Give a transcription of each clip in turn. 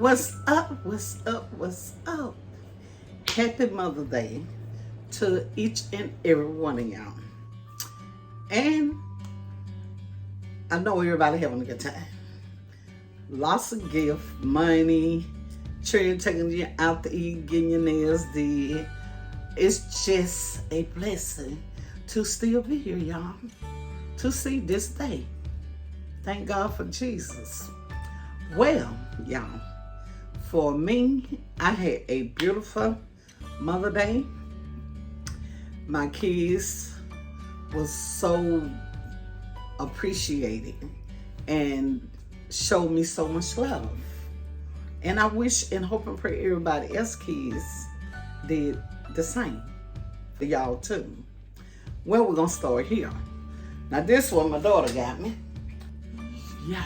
What's up? What's up? What's up? Happy Mother's Day to each and every one of y'all. And I know everybody having a good time. Lots of gift, money, children taking you out to eat, getting your nails did. It's just a blessing to still be here, y'all. To see this day. Thank God for Jesus. Well, y'all, for me, I had a beautiful Mother's Day. My kids was so appreciated and showed me so much love. And I wish and hope and pray everybody else kids did the same for y'all too. Well, we're gonna start here. Now this one my daughter got me. Y'all,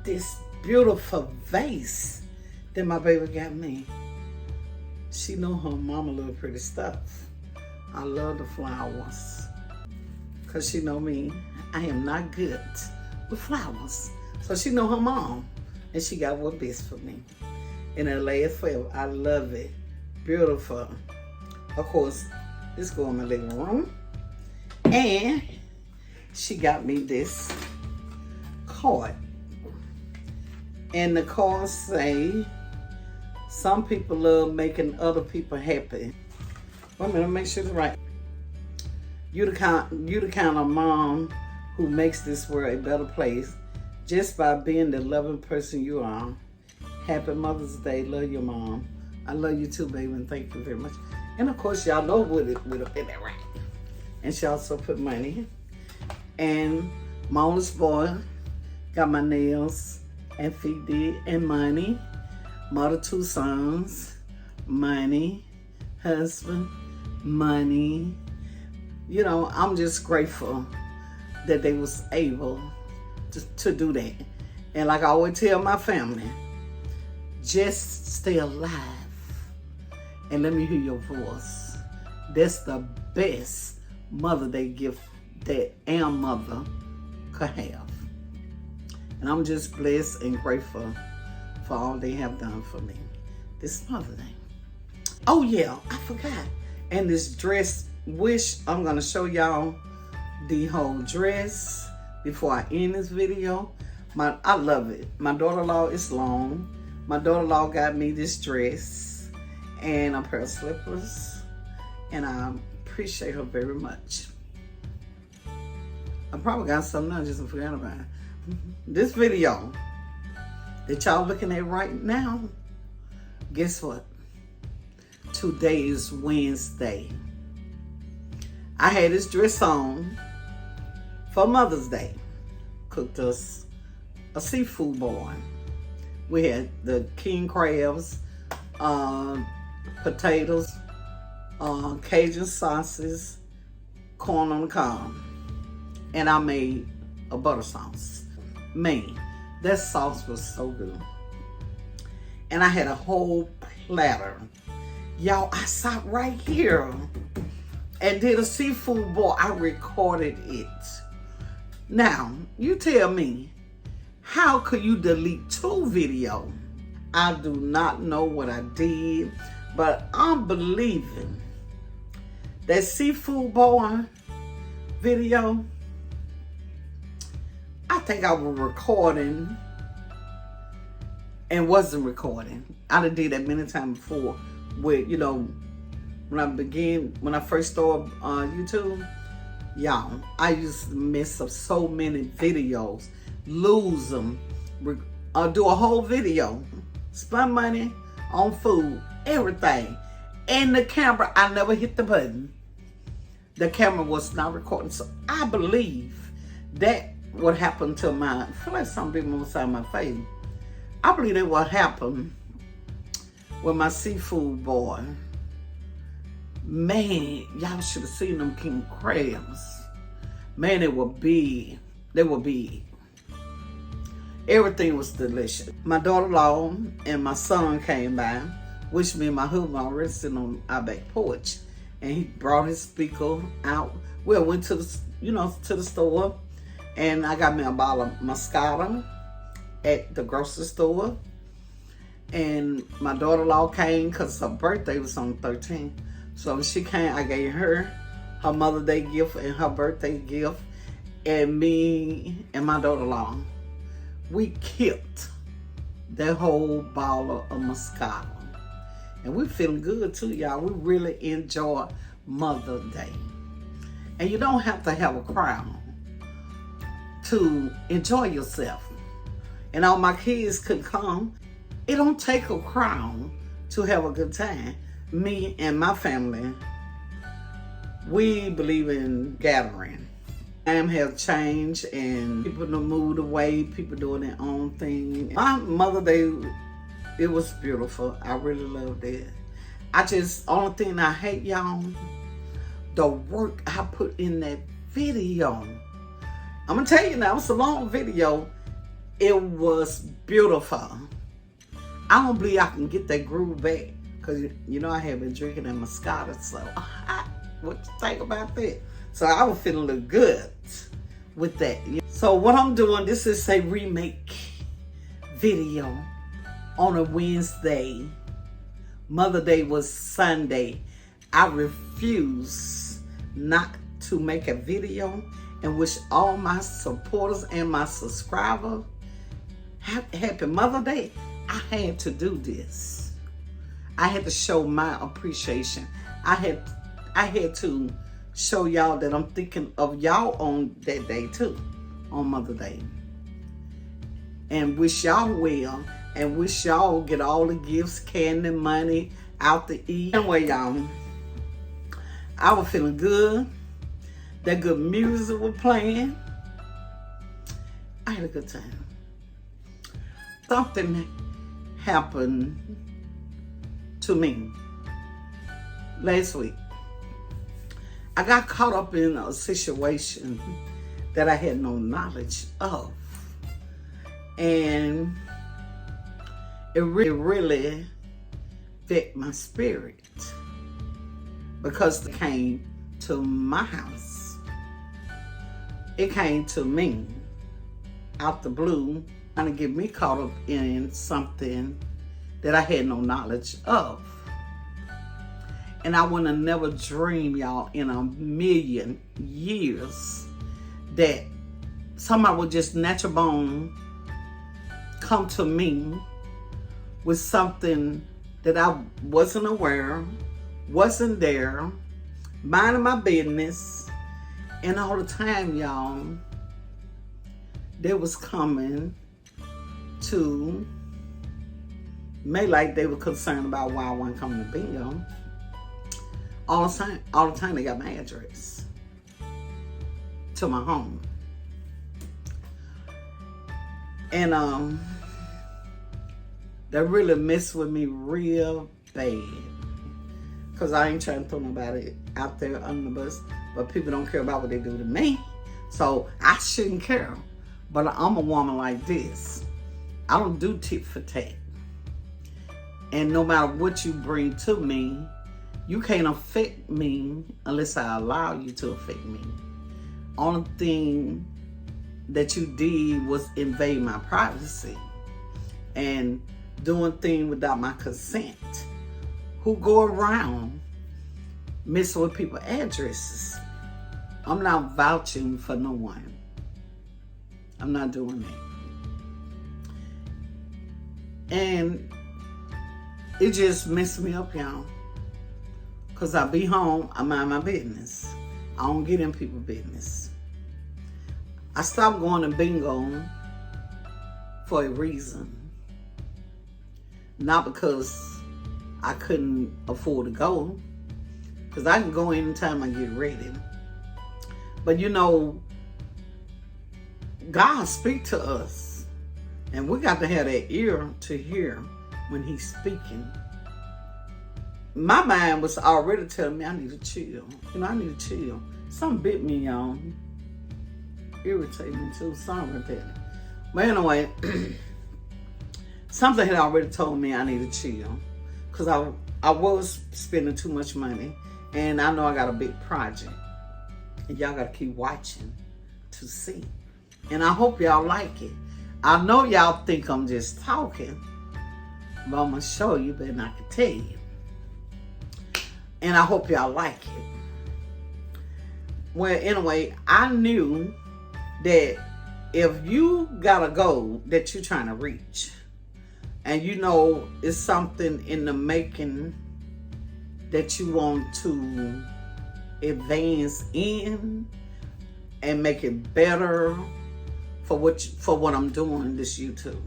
this beautiful vase that my baby got me. She know her mama love pretty stuff. I love the flowers. Cause she know me, I am not good with flowers. So she know her mom and she got what best for me. And it lasts forever. I love it. Beautiful. Of course, this go in my living room. And she got me this card. And the card say, some people love making other people happy. Wait a minute, make sure it's right. You the kind of mom who makes this world a better place just by being the loving person you are. Happy Mother's Day. Love your mom. I love you too, baby, and thank you very much. And of course, y'all know what it would have been that right. And she also put money. And my oldest boy got my nails and feet did, and money. Mother, 2 sons, money, husband, money. You know, I'm just grateful that they was able to do that. And like I always tell my family, just stay alive and let me hear your voice. That's the best Mother's Day gift that our mother could have. And I'm just blessed and grateful for all they have done for me this Mother's Day. Oh yeah, I forgot. And this dress wish, I'm gonna show y'all the whole dress before I end this video. I love it. My daughter-in-law is long. My daughter-in-law got me this dress and a pair of slippers. And I appreciate her very much. I probably got something I just forgot about. This video that y'all looking at right now, guess what? Today is Wednesday. I had this dress on for Mother's Day. Cooked us a seafood boil. We had the king crabs, potatoes, Cajun sauces, corn on the cob. And I made a butter sauce. Man, that sauce was so good. And I had a whole platter. Y'all, I sat right here and did a seafood boil. I recorded it. Now, you tell me, how could you delete 2 videos? I do not know what I did, but I'm believing that seafood boil video, I think I was recording and wasn't recording. I done did that many times before with, you know, when I first started YouTube, y'all, I used to mess up so many videos, lose them, do a whole video, spend money on food, everything. And the camera, I never hit the button. The camera was not recording. So I believe that what happened to I feel like something on the side of my face. I believe that what happened with my seafood boil. Man, y'all should have seen them king crabs. Man, they were big. They were big. Everything was delicious. My daughter-in-law and my son came by, which me and my husband already sitting on our back porch. And he brought his speaker out. We went to the store, and I got me a bottle of Moscato at the grocery store. And my daughter-in-law came because her birthday was on the 13th. So she came, I gave her Mother's Day gift and her birthday gift. And me and my daughter-in-law, we kept that whole bottle of Moscato. And we feeling good too, y'all. We really enjoy Mother's Day. And you don't have to have a crown to enjoy yourself. And all my kids could come. It don't take a crown to have a good time. Me and my family, we believe in gathering. Time have changed and people done moved away, people doing their own thing. My Mother's Day, it was beautiful. I really loved it. Only thing I hate, y'all, the work I put in that video. I'm gonna tell you now, it's a long video. It was beautiful. I don't believe I can get that groove back because you know I have been drinking that Moscato. So what you think about that? So I was feeling a little good with that. So what I'm doing, this is a remake video on a Wednesday. Mother's Day was Sunday. I refuse not to make a video and wish all my supporters and my subscribers happy Mother's Day. I had to do this. I had to show my appreciation. I had to show y'all that I'm thinking of y'all on that day too, on Mother's Day. And wish y'all well, and wish y'all get all the gifts, candy, money, out to eat. Anyway, y'all, I was feeling good. That good music was playing. I had a good time. Something happened to me last week. I got caught up in a situation that I had no knowledge of. And it really affected my spirit because it came to my house. It came to me out the blue, trying to get me caught up in something that I had no knowledge of. And I would have never dreamed, y'all, in a million years that somebody would just natural bone come to me with something that I wasn't aware, wasn't there, minding my business. And all the time, y'all, they was coming to me like they were concerned about why I wasn't coming to bingo. All the time they got my address to my home. And that really messed with me real bad. Cause I ain't trying to throw nobody out there under the bus, but people don't care about what they do to me. So I shouldn't care. But I'm a woman like this. I don't do tit for tat. And no matter what you bring to me, you can't affect me unless I allow you to affect me. Only thing that you did was invade my privacy and doing things without my consent. Who go around messing with people's addresses? I'm not vouching for no one. I'm not doing that. And it just messed me up, y'all. Because I be home, I mind my business. I don't get in people's business. I stopped going to bingo for a reason. Not because I couldn't afford to go. Because I can go anytime I get ready. But you know, God speaks to us. And we got to have that ear to hear when he's speaking. My mind was already telling me I need to chill. You know, I need to chill. Something bit me, y'all. Irritate me too. Sorry about that. But anyway, something had already told me I need to chill. Because I was spending too much money. And I know I got a big project. And y'all got to keep watching to see. And I hope y'all like it. I know y'all think I'm just talking. But I'm going to show you better than I can tell you. And I hope y'all like it. Well, anyway, I knew that if you got a goal that you're trying to reach, and you know it's something in the making that you want to advance in and make it better for what I'm doing this YouTube,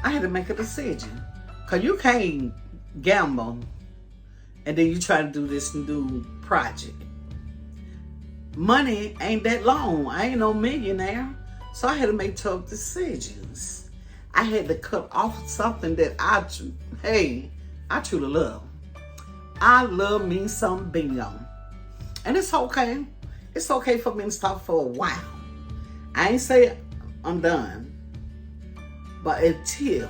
I had to make a decision. Cause you can't gamble and then you try to do this new project. Money ain't that long. I ain't no millionaire. So I had to make tough decisions. I had to cut off something that I truly love. I love me some bingo. And it's okay. It's okay for me to stop for a while. I ain't say I'm done. But until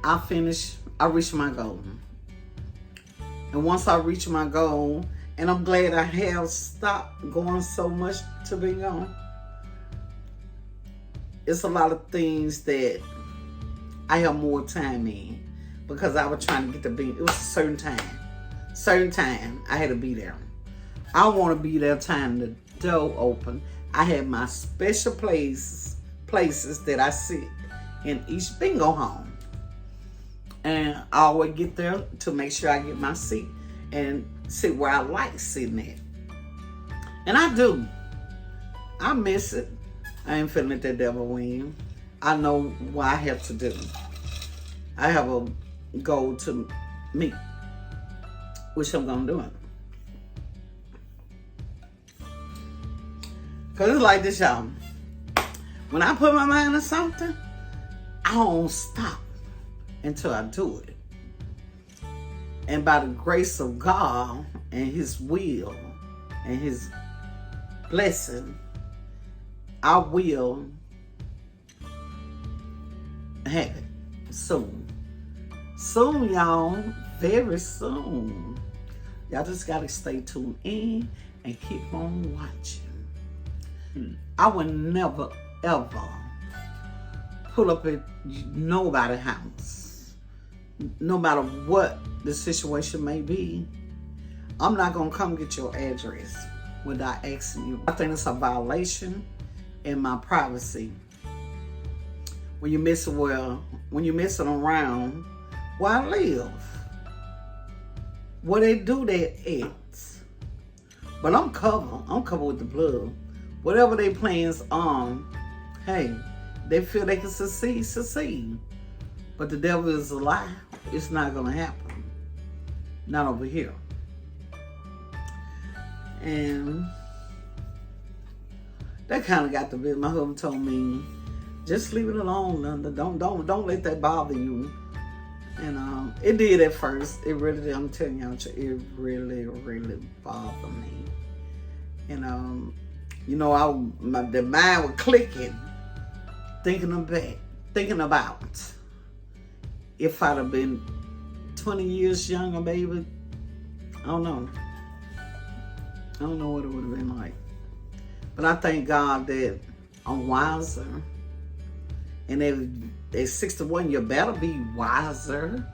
I reach my goal. And once I reach my goal, and I'm glad I have stopped going so much to bingo. It's a lot of things that I have more time in because I was trying to get to bingo. It was a certain time I had to be there. I want to be there time the door open. I had my special places that I sit in each bingo home. And I always get there to make sure I get my seat and sit where I like sitting at. And I do. I miss it. I ain't feeling it that devil win. I know what I have to do. I have a goal to meet, which I'm going to do it. Because it's like this, y'all. When I put my mind on something, I don't stop until I do it. And by the grace of God and His will and His blessing, I will have it soon. Soon, y'all. Very soon. Y'all just got to stay tuned in and keep on watching. I would never, ever pull up at nobody's house. No matter what the situation may be. I'm not going to come get your address without asking you. I think it's a violation in my privacy. When you're messing around where I live. Where they do their acts. But I'm covered. I'm covered with the blood. Whatever they plans on, hey, they feel they can succeed. But the devil is a lie. It's not going to happen. Not over here. And that kind of got the bit. My husband told me, just leave it alone, Linda. Don't let that bother you. And it did at first. It really did. I'm telling y'all, it really, really bothered me. And you know, the mind was clicking, thinking about if I'd have been 20 years younger, baby. I don't know. I don't know what it would have been like. But I thank God that I'm wiser. And at 61, you better be wiser.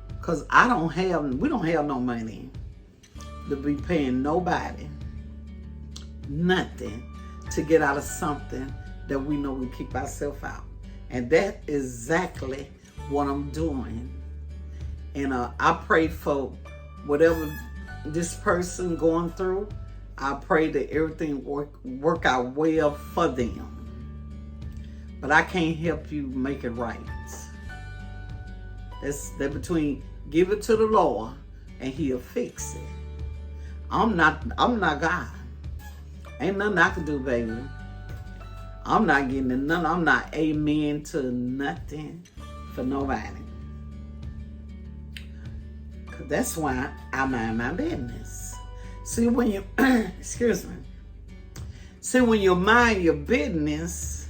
Because we don't have no money to be paying nobody nothing to get out of something that we know we keep ourselves out. And that's exactly what I'm doing. And I pray for whatever this person going through. I pray that everything work out well for them. But I can't help you make it right. That's between give it to the Lord and He'll fix it. I'm not God. Ain't nothing I can do, baby. I'm not getting in none. I'm not amen to nothing for nobody. Cause that's why I mind my business. See, when you, excuse me. See, when you mind your business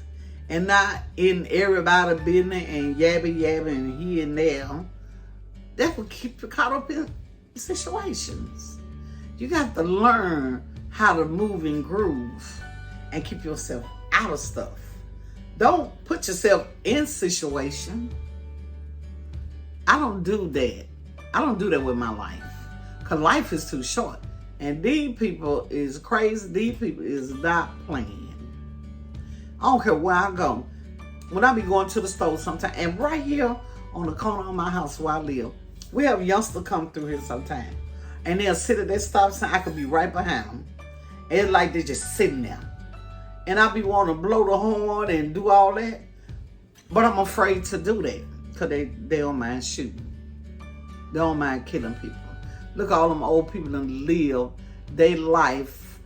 and not in everybody's business and yabba and here and there, that will keep you caught up in situations. You got to learn how to move and groove and keep yourself out of stuff. Don't put yourself in situation. I don't do that. I don't do that with my life. Because life is too short. And these people is crazy. These people is not playing. I don't care where I go. When I be going to the store sometimes, and right here on the corner of my house where I live, we have youngsters come through here sometimes. And they'll sit at that stop sign. I could be right behind them. And it's like they're just sitting there. And I be wanting to blow the horn and do all that. But I'm afraid to do that. Because they don't mind shooting. They don't mind killing people. Look, all them old people that live their life,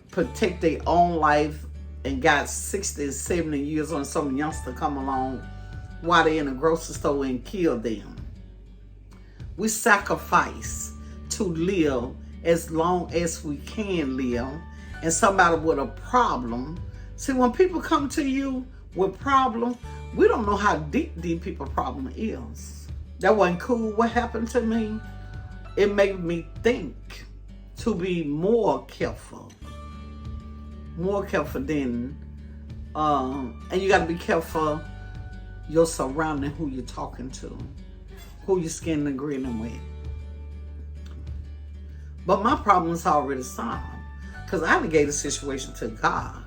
protect their own life, and got 60 and 70 years on some youngster come along while they in the grocery store and kill them. We sacrifice to live as long as we can live. And somebody with a problem. See, when people come to you with problems, we don't know how deep these people's problem is. That wasn't cool what happened to me. It made me think to be more careful. More careful than, and you got to be careful your surrounding, who you're talking to, who you're skin agreeing with. But my problem is already solved because I gave the situation to God.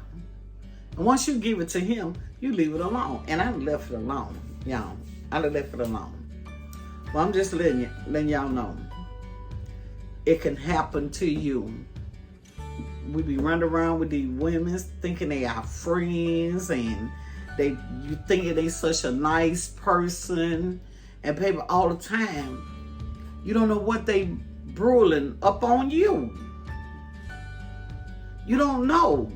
And once you give it to Him, you leave it alone. And I left it alone, y'all. I left it alone. Well, I'm just letting y'all know. It can happen to you. We be running around with these women thinking they are friends and you thinking they such a nice person. And people all the time, you don't know what they brewing up on you. You don't know.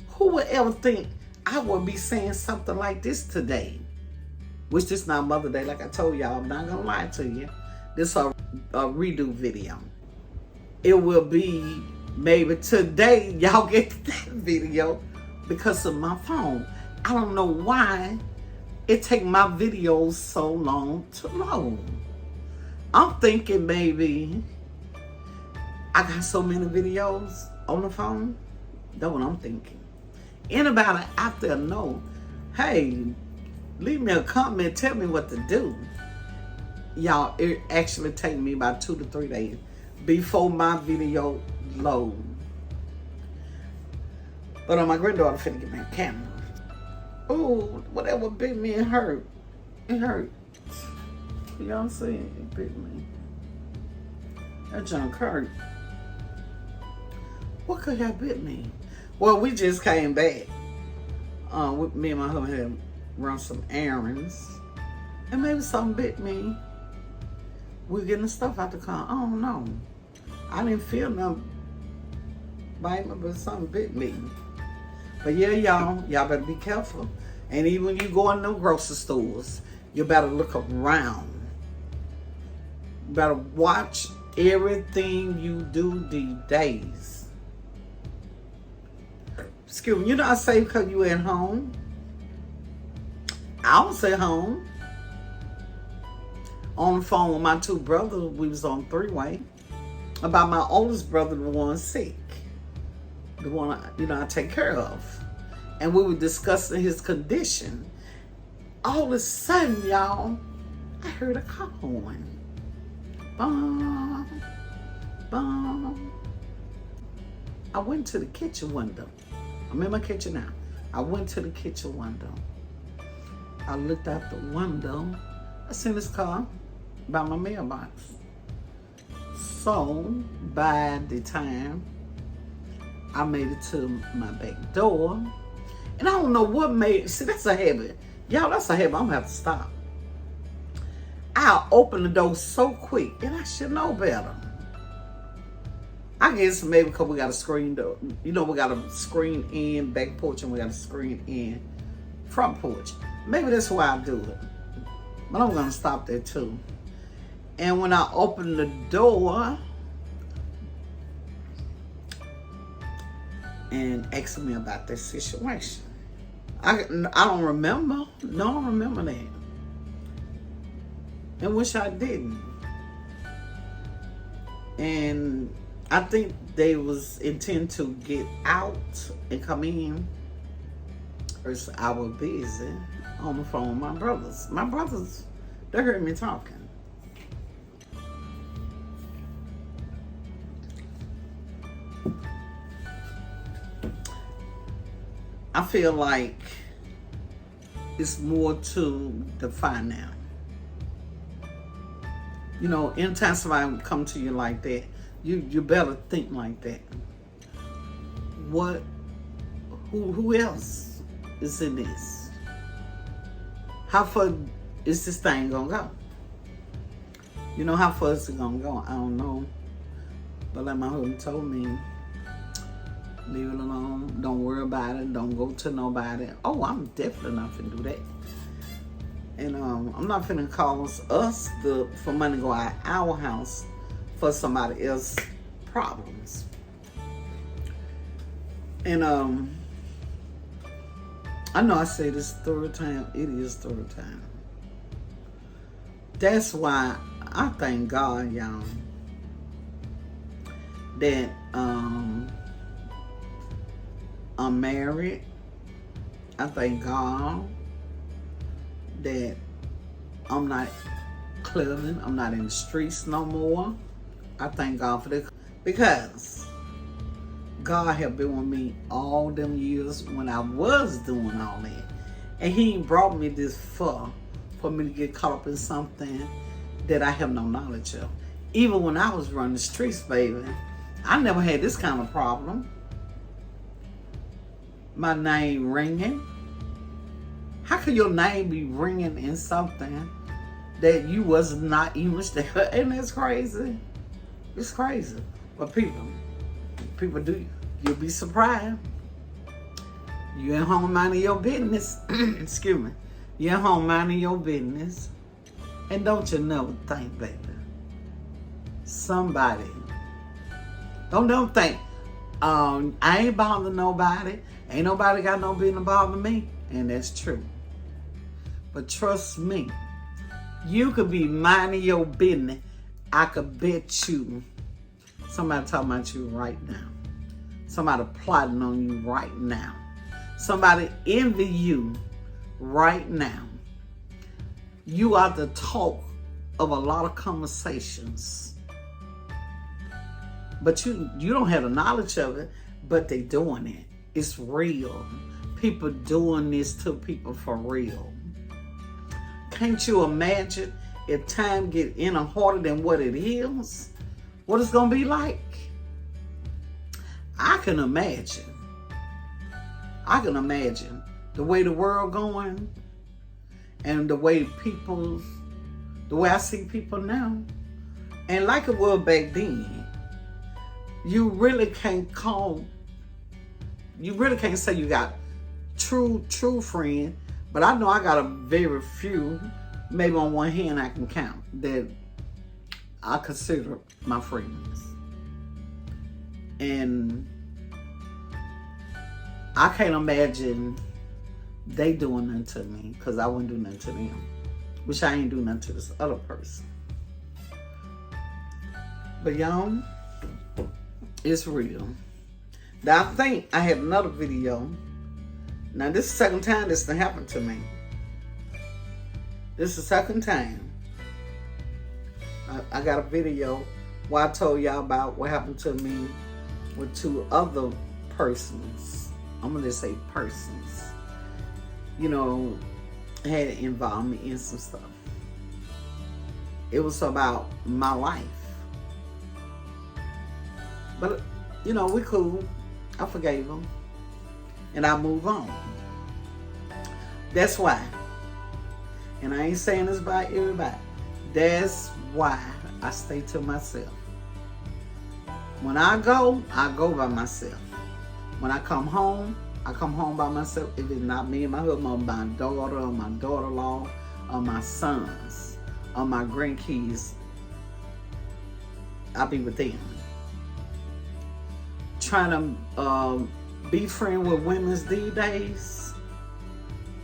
Who would ever think I would be saying something like this today? Which this not Mother's Day, like I told y'all. I'm not gonna lie to you. This a redo video. It will be maybe today. Y'all get that video because of my phone. I don't know why it take my videos so long to load. I'm thinking maybe I got so many videos on the phone. That's what I'm thinking. Anybody out there know, hey, leave me a comment, tell me what to do. Y'all, it actually take me about 2 to 3 days before my video load. But my granddaughter finna get me a camera. Ooh, whatever bit me, it hurt. It hurt. Y'all see it bit me. That junk hurt. What could have bit me? Well, we just came back. Me and my husband had run some errands. And maybe something bit me. We're getting the stuff out the car. I don't know. I didn't feel nothing bite me, but something bit me. But yeah, y'all better be careful. And even when you go in the grocery stores, you better look around. You better watch everything you do these days. Excuse me, you're not safe because you at home. I was at home. On the phone with my 2 brothers, we was on 3-way. About my oldest brother, the one sick. The one, I take care of. And we were discussing his condition. All of a sudden, y'all, I heard a car horn. Bum, bum. I went to the kitchen window. I'm in my kitchen now. I went to the kitchen window. I looked out the window. I seen this car by my mailbox. So, by the time I made it to my back door, and I don't know what made, see, that's a habit. Y'all, that's a habit. I'm gonna have to stop. I'll open the door so quick, and I should know better. I guess maybe because we got a screen door. We got a screen in back porch, and we got a screen in front porch. Maybe that's why I do it. But I'm gonna stop there too. And when I opened the door and asked me about this situation, I don't remember. No, I don't remember that. And wish I didn't. And I think they was intent to get out and come in. First, I was busy on the phone with my brothers. My brothers They heard me talking. I feel like it's more to the finance. You know, anytime somebody come to you like that, you better think like that. Who else is in this? How far is this thing gonna go? You know, how far is it gonna go? I don't know. But like my husband told me, leave it alone. Don't worry about it. Don't go to nobody. Oh, I'm definitely not finna do that. And I'm not finna cause us for money to go out our house for somebody else's problems. And I know I say this third time. It is third time. That's why I thank God, y'all, that I'm married. I thank God that I'm not clubbing. I'm not in the streets no more. I thank God for that, because God have been with me all them years when I was doing all that. And he brought me this far for me to get caught up in something that I have no knowledge of. Even when I was running the streets, baby, I never had this kind of problem. My name ringing. How could your name be ringing in something that you was not even there? And that's crazy. It's crazy. But people do. You'll be surprised. You at home minding your business. Excuse me. You at home minding your business. And don't you never think, baby, somebody. Don't think, I ain't bothering nobody. Ain't nobody got no business bother me. And that's true. But trust me, you could be minding your business. I could bet you somebody talking about you right now. Somebody plotting on you right now. Somebody envy you right now. You are the talk of a lot of conversations. But you don't have the knowledge of it, but they doing it. It's real. People doing this to people for real. Can't you imagine if time get any harder than what it is? What it's gonna be like? I can imagine the way the world going and the way I see people now. And like it was back then, you really can't say you got true friend, but I know I got a very few, maybe on one hand I can count, that I consider my friends. And I can't imagine they doing nothing to me, because I wouldn't do nothing to them. Which I ain't do nothing to this other person. But y'all, it's real. Now I think I had another video. Now this is the second time this done happened to me. This is the second time. I got a video where I told y'all about what happened to me with two other persons. I'm gonna just say persons. You know, had involved me in some stuff. It was about my life. But, you know, we cool. I forgave them. And I move on. That's why. And I ain't saying this about everybody. That's why I stay to myself. When I go by myself. When I come home by myself. If it's not me and my husband, or my daughter, or my daughter-in-law, or my sons, or my grandkids, I'll be with them. Trying to be friend with women these days,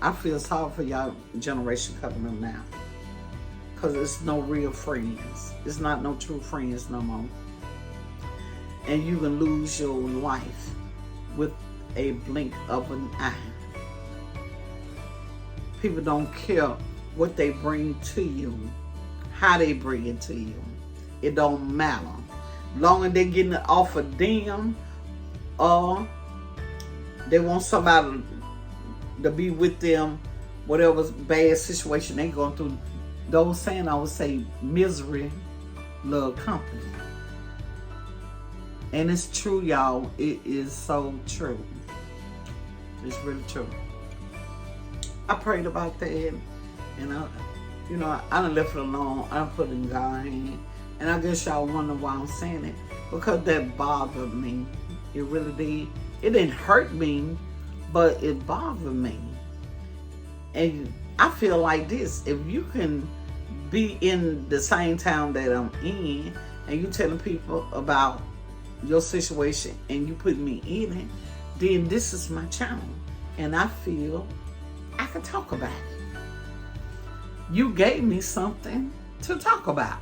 I feel sorry for y'all generation coming up now. Because it's no real friends. It's not no true friends no more. And you can lose your life with a blink of an eye. People don't care what they bring to you, how they bring it to you. It don't matter. Long as they getting it off of them, or they want somebody to be with them, whatever bad situation they going through. Those saying, I would say, misery love company. And it's true, y'all. It is so true. It's really true. I prayed about that, and I done left it alone. I done put it in God's hand. And I guess y'all wonder why I'm saying it, because that bothered me. It really did. It didn't hurt me, but it bothered me. And I feel like this: if you can be in the same town that I'm in, and you telling people about your situation, and you put me in it, then this is my channel, and I feel I can talk about it. You gave me something to talk about.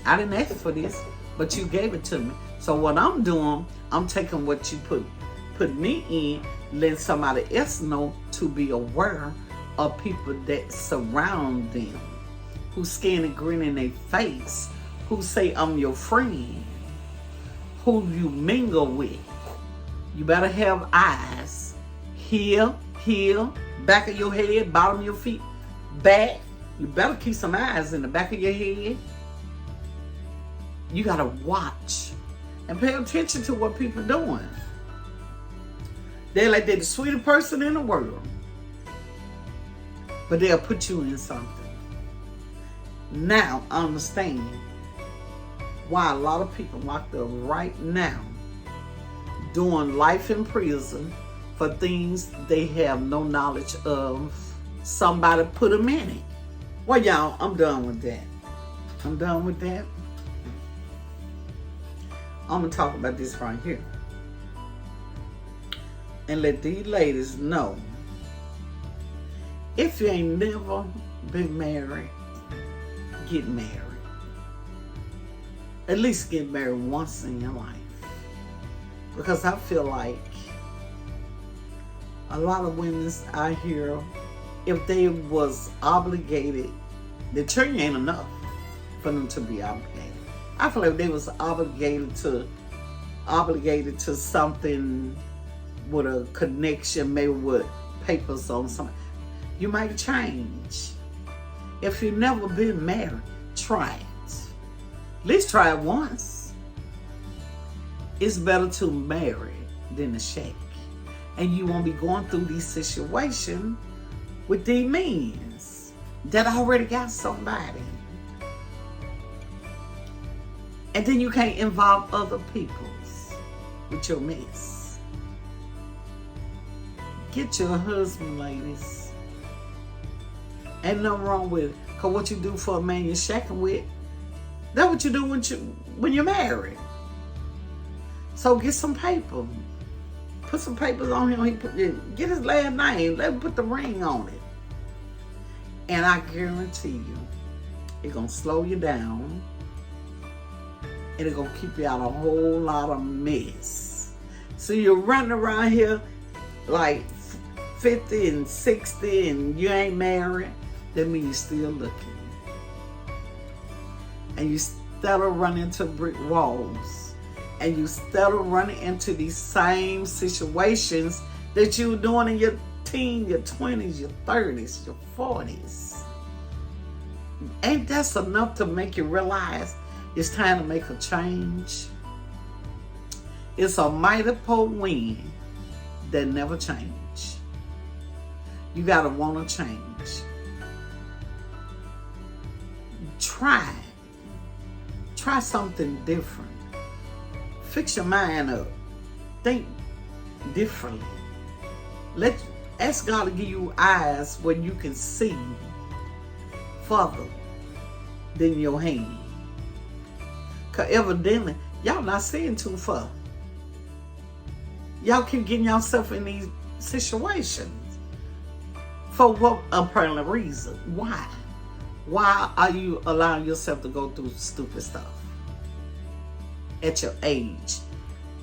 I didn't ask for this, but you gave it to me. So what I'm doing, I'm taking what you put me in, letting somebody else know to be aware of people that surround them, who scan and grin in their face, who say I'm your friend, who you mingle with. You better have eyes. Here, back of your head, bottom of your feet, back. You better keep some eyes in the back of your head. You gotta watch and pay attention to what people doing. They're like they're the sweetest person in the world, but they'll put you in something. Now I understand why a lot of people locked up right now doing life in prison for things they have no knowledge of. Somebody put them in it. Well, y'all, I'm done with that. I'm done with that. I'm gonna talk about this right here and let these ladies know, if you ain't never been married, get married. At least get married once in your life, because I feel like a lot of women out here, if they was obligated, the church ain't enough for them to be obligated. I feel like if they was obligated to something with a connection, maybe with papers on something, you might change. If you've never been married, try it. At least try it once. It's better to marry than to shake. And you won't be going through these situations with these men that already got somebody. And then you can't involve other peoples with your mess. Get your husband, ladies. Ain't nothing wrong with it. Because what you do for a man you're shaking with, that's what you do when you're married. So get some paper. Put some papers on him. Get his last name. Let him put the ring on it. And I guarantee you, it's going to slow you down. And it's going to keep you out a whole lot of mess. So you're running around here like 50 and 60 and you ain't married. That means you're still looking. And you still run into brick walls. And you still running into these same situations that you were doing in your teens, your 20s, your 30s, your 40s. Ain't that enough to make you realize it's time to make a change? It's a mighty cold wind that never change. You gotta want to change. Try something different. Fix your mind up. Think differently. Ask God to give you eyes where you can see further than your hand. Because evidently, y'all not seeing too far. Y'all keep getting yourself in these situations. For what apparent reason? Why? Why are you allowing yourself to go through stupid stuff at your age?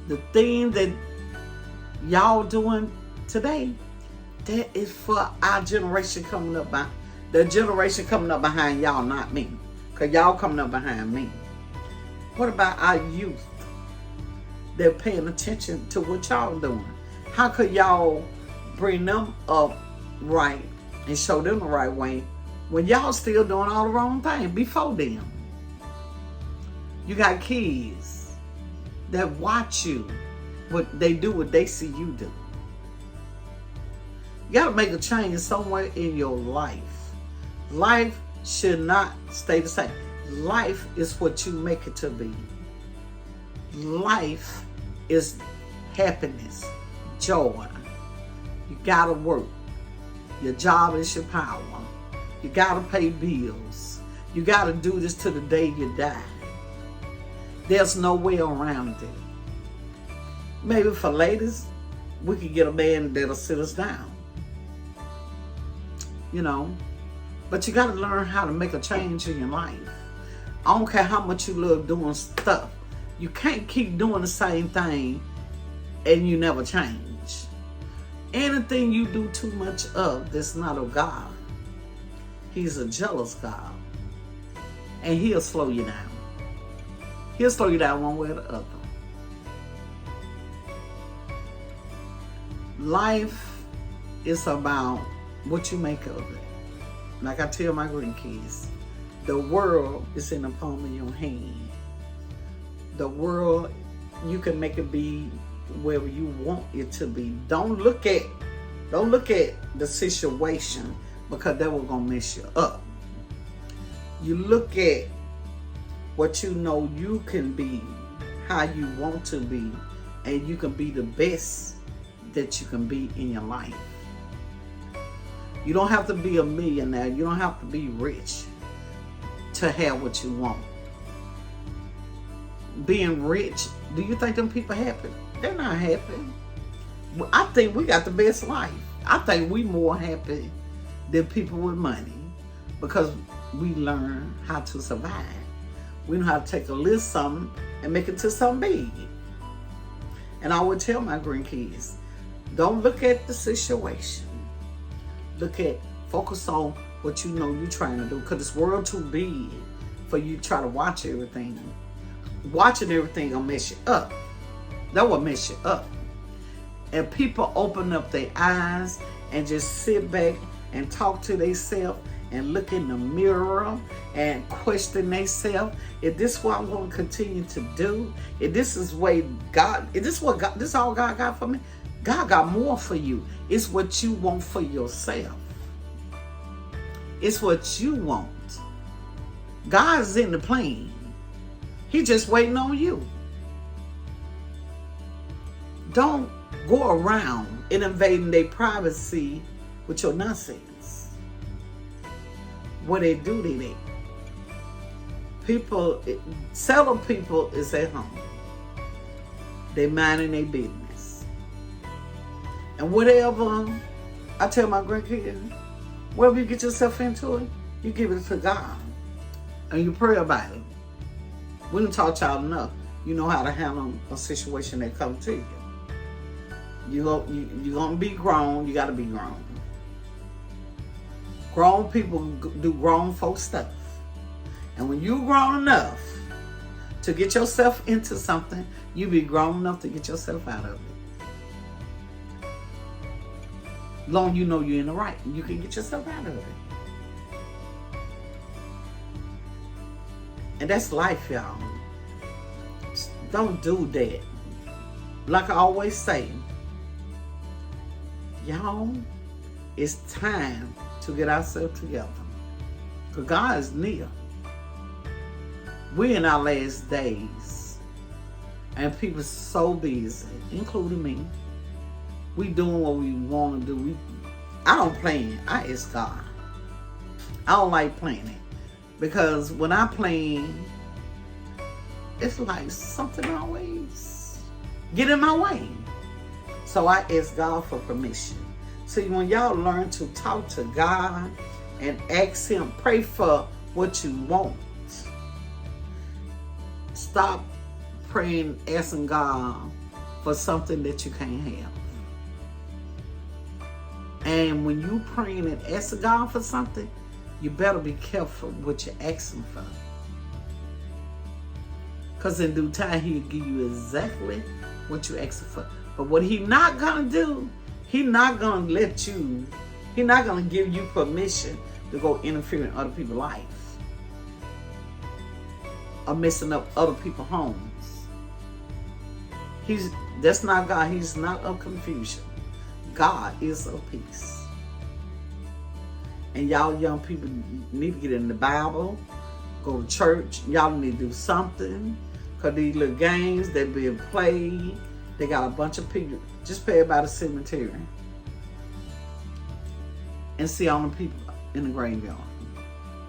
The thing that y'all doing today, that is for our generation coming up The generation coming up behind y'all, not me. Because y'all coming up behind me. What about our youth? They're paying attention to what y'all doing. How could y'all bring them up right and show them the right way when y'all still doing all the wrong things before them? You got kids that watch you, what they do, what they see you do. You got to make a change somewhere in your life. Life should not stay the same. Life is what you make it to be. Life is happiness, joy. You got to work. Your job is your power. You got to pay bills. You got to do this to the day you die. There's no way around it. Maybe for ladies, we could get a man that'll sit us down. You know, but you got to learn how to make a change in your life. I don't care how much you love doing stuff. You can't keep doing the same thing and you never change. Anything you do too much of that's not of God, He's a jealous God. And He'll slow you down. He'll slow you down one way or the other. Life is about what you make of it. Like I tell my grandkids, the world is in the palm of your hand. The world, you can make it be wherever you want it to be. Don't look at the situation, because that will gonna mess you up. You look at what you know you can be, how you want to be, and you can be the best that you can be in your life. You don't have to be a millionaire. You don't have to be rich to have what you want. Being rich, do you think them people happy? They're not happy. I think we got the best life. I think we more happy than people with money because we learn how to survive. We know how to take a little something and make it to something big. And I would tell my grandkids, don't look at the situation. Focus on what you know you're trying to do, because this world too big for you to try to watch everything. Watching everything will mess you up. That will mess you up. And people open up their eyes and just sit back and talk to themselves and look in the mirror and question themselves. If this is what I'm going to continue to do, if this is way God, if this is what God, this is all God got for me, God got more for you. It's what you want for yourself. It's what you want. God's in the plane. He's just waiting on you. Don't go around and invading their privacy with your nonsense. What they do, they people, seldom people is at home. They minding their business. And whatever, I tell my grandkids, whatever you get yourself into it, you give it to God. And you pray about it. We done taught y'all enough. You know how to handle a situation that comes to you. You're going to be grown. You got to be grown. Grown people do grown folk stuff. And when you're grown enough to get yourself into something, you be grown enough to get yourself out of it. Long you know you're in the right, you can get yourself out of it. And that's life, y'all. Don't do that. Like I always say, y'all, it's time to get ourselves together. Because God is near. We're in our last days. And people are so busy, including me. We doing what we want to do. I don't plan. I ask God. I don't like planning. Because when I plan, it's like something always get in my way. So I ask God for permission. See, when y'all learn to talk to God and ask Him, pray for what you want. Stop praying, asking God for something that you can't have. And when you praying and asking God for something, you better be careful what you're asking for. Because in due time, he'll give you exactly what you're asking for. But what he's not going to do, he's not going to he's not going to give you permission to go interfere in other people's lives or messing up other people's homes. That's not God. He's not of confusion. God is of peace. And y'all young people need to get in the Bible, go to church. Y'all need to do something. Because these little games that being played, they got a bunch of people. Just pay about the cemetery and see all the people in the graveyard.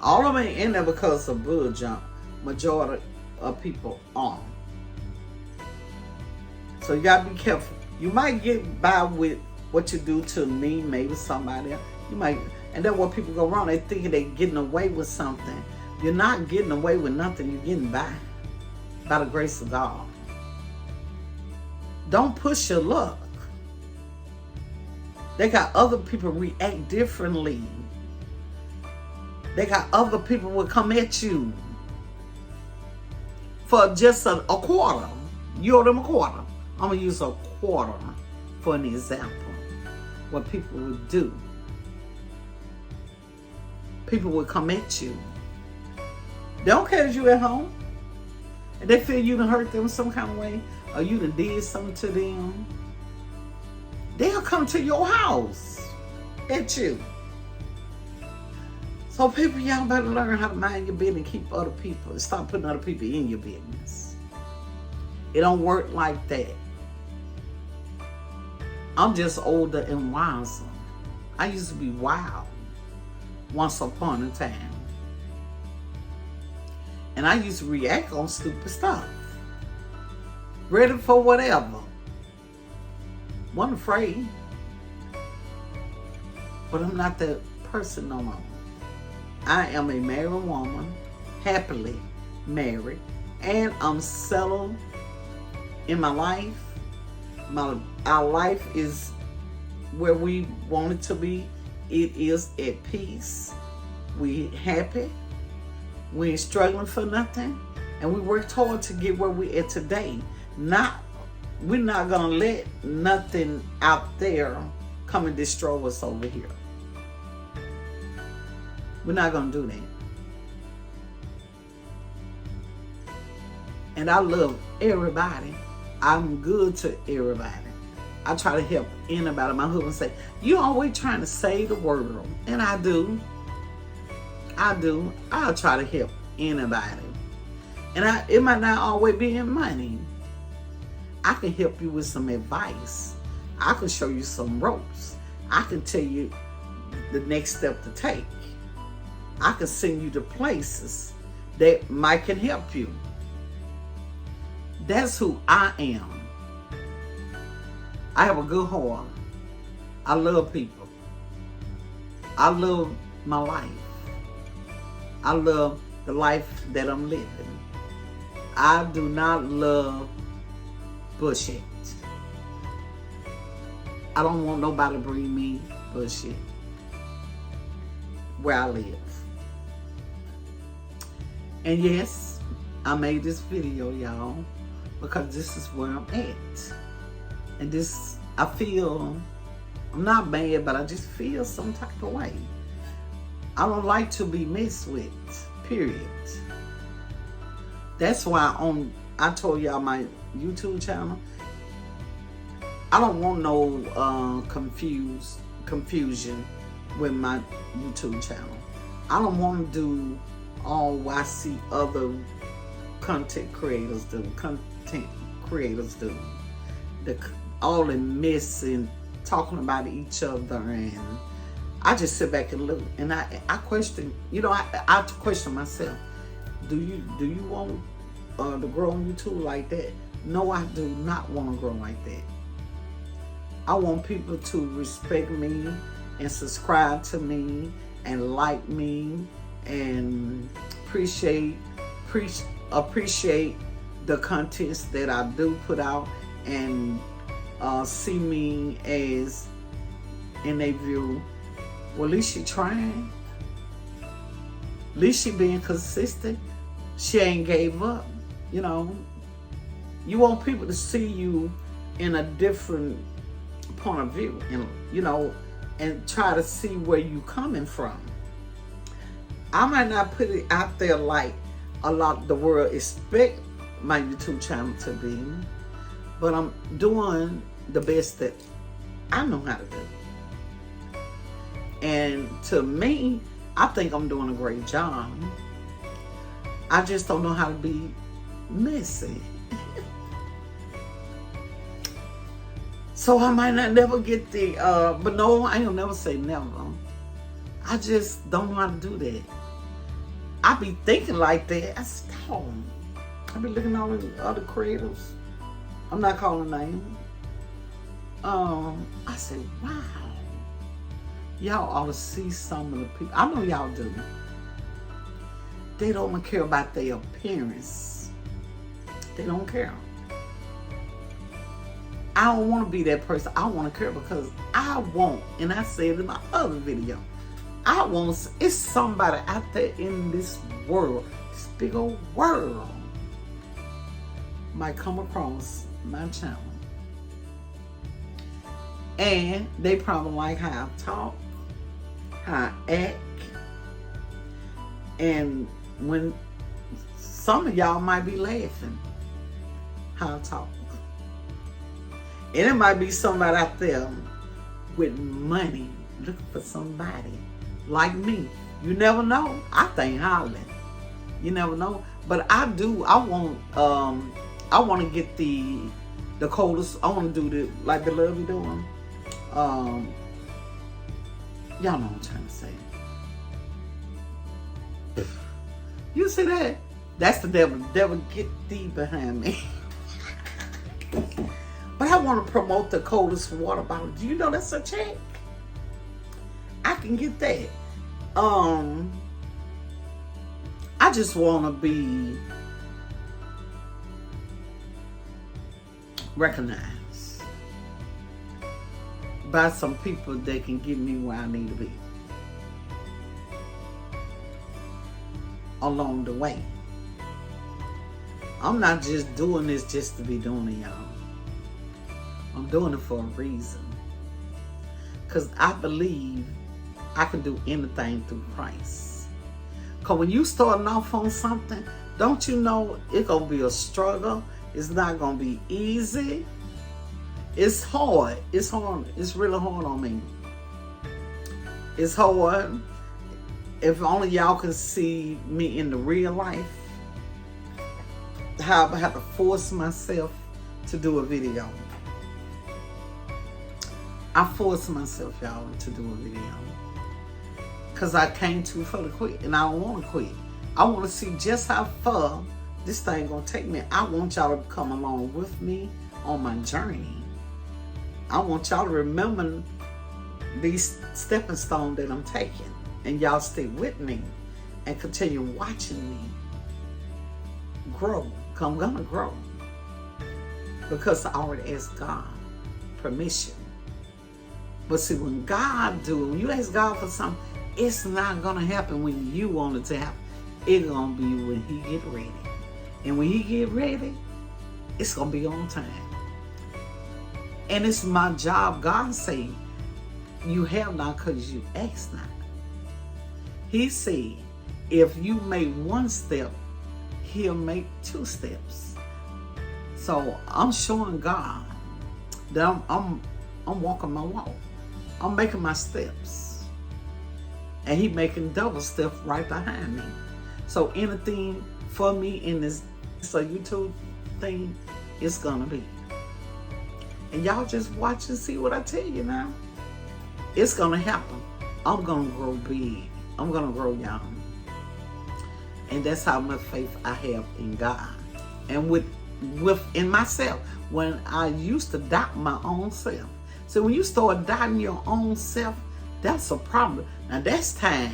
All of them ain't in there because of bull jump. Majority of people aren't. So you gotta be careful. You might get by with what you do to me, maybe somebody else. You might, and then when people go wrong, they think they're getting away with something. You're not getting away with nothing. You're getting by the grace of God. Don't push your luck. They got other people react differently. They got other people will come at you for just a quarter. You owe them a quarter. I'm going to use a quarter for an example. What people would do. People would come at you. They don't care if you at home. And they feel you done hurt them some kind of way, or you done did something to them. They'll come to your house at you. So people, y'all better learn how to mind your business and keep other people. Stop putting other people in your business. It don't work like that. I'm just older and wiser. I used to be wild once upon a time. And I used to react on stupid stuff. Ready for whatever. Wasn't afraid. But I'm not that person no more. I am a married woman, happily married, and I'm settled in my life. Our life is where we want it to be. It is at peace. We happy. We ain't struggling for nothing. And we worked hard to get where we at today. We're not gonna let nothing out there come and destroy us over here. We're not gonna do that. And I love everybody. I'm good to everybody. I try to help anybody. My husband say, you always trying to save the world. And I do. I'll try to help anybody. And it might not always be in money. I can help you with some advice. I can show you some ropes. I can tell you the next step to take. I can send you to places that might can help you. That's who I am. I have a good heart. I love people. I love my life. I love the life that I'm living. I do not love bullshit. I don't want nobody to bring me bullshit where I live. And yes, I made this video, y'all, because this is where I'm at. And this, I feel, I'm not mad, but I just feel some type of way. I don't like to be messed with, period. That's why I told y'all my YouTube channel, I don't want no confusion with my YouTube channel. I don't want to do all what I see other content creators do. All the mess and talking about each other, and I just sit back and look, and I question, I question myself. Do you want to grow on YouTube like that? No, I do not want to grow like that. I want people to respect me and subscribe to me and like me and appreciate the contents that I do put out, and see me as in a view, well, at least you're trying. At least she being consistent. She ain't gave up. You know, you want people to see you in a different point of view, and you know, and try to see where you coming from. I might not put it out there like a lot of the world expect my YouTube channel to be, but I'm doing the best that I know how to do. And to me, I think I'm doing a great job. I just don't know how to be messy. So I might not never get the, but no, I ain't never say never. I just don't know how to do that. I be thinking like that. I said, oh, I be looking at all the other creators. I'm not calling names. I said, wow. Y'all ought to see some of the people. I know y'all do. They don't care about their appearance. They don't care. I don't want to be that person. I want to care because I want, and I said in my other video, I want, it's somebody out there in this world, this big old world, might come across my channel. And they probably like how I talk, how I act. And when some of y'all might be laughing how I talk. And it might be somebody out there with money looking for somebody like me. You never know. I think highly. You never know. But I do. I want to get the coldest. I want to do the like the love you doing. Y'all know what I'm trying to say. You see that? That's the devil. The devil get thee behind me. But I want to promote the coldest water bottle. Do you know that's a check? I can get that. I just want to be recognized by some people that can get me where I need to be along the way. I'm not just doing this just to be doing it, y'all. I'm doing it for a reason. Because I believe I can do anything through Christ. Because when you starting off on something, don't you know it's going to be a struggle. It's not going to be easy. It's hard. It's hard. It's really hard on me. It's hard. If only y'all can see me in the real life, how I have to force myself to do a video. I force myself, y'all, to do a video. Because I came too far to quit, and I don't want to quit. I want to see just how far this thing going to take me. I want y'all to come along with me on my journey. I want y'all to remember these stepping stones that I'm taking. And y'all stay with me and continue watching me grow. Because I'm going to grow. Because I already asked God permission. But see, when God do it, when you ask God for something, it's not going to happen when you want it to happen. It's going to be when He get ready. And when He get ready, it's going to be on time. And it's my job. God say, you have not because you ask not. He said, if you make one step, He'll make two steps. So I'm showing God that I'm walking my walk. I'm making my steps. And He making double steps right behind me. So anything for me in this YouTube thing, it's gonna be. And y'all just watch and see what I tell you now. It's gonna happen. I'm gonna grow big. I'm gonna grow young. And that's how much faith I have in God. And within myself. When I used to doubt my own self. So when you start doubting your own self, that's a problem. Now that's time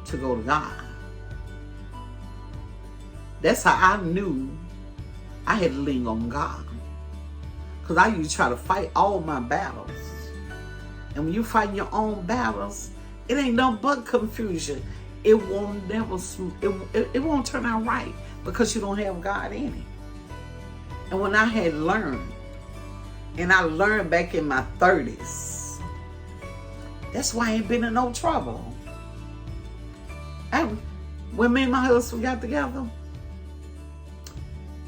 to go to God. That's how I knew I had to lean on God. Because I used to try to fight all my battles. And when you fight your own battles, it ain't nothing but confusion. it won't never, it won't turn out right because you don't have God in it. And when I had learned, and I learned back in my 30s, that's why I ain't been in no trouble. When me and my husband got together